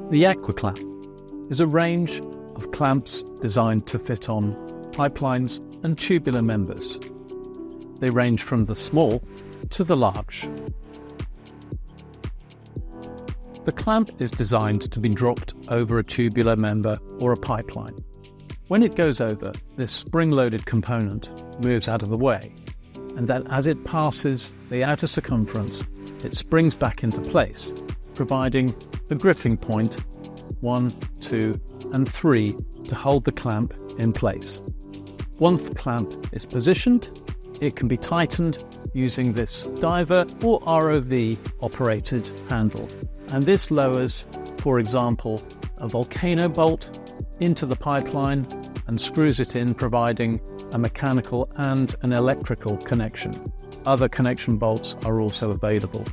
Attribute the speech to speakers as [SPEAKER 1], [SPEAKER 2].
[SPEAKER 1] The AQUAclamp is a range of clamps designed to fit on pipelines and tubular members. They range from the small to the large. The clamp is designed to be dropped over a tubular member or a pipeline. When it goes over, this spring-loaded component moves out of the way, and then as it passes the outer circumference, it springs back into place, providing a gripping point 1, 2, and 3 to hold the clamp in place. Once the clamp is positioned, it can be tightened using this diver or ROV operated handle. And this lowers, for example, a volcano bolt into the pipeline and screws it in, providing a mechanical and an electrical connection. Other connection bolts are also available.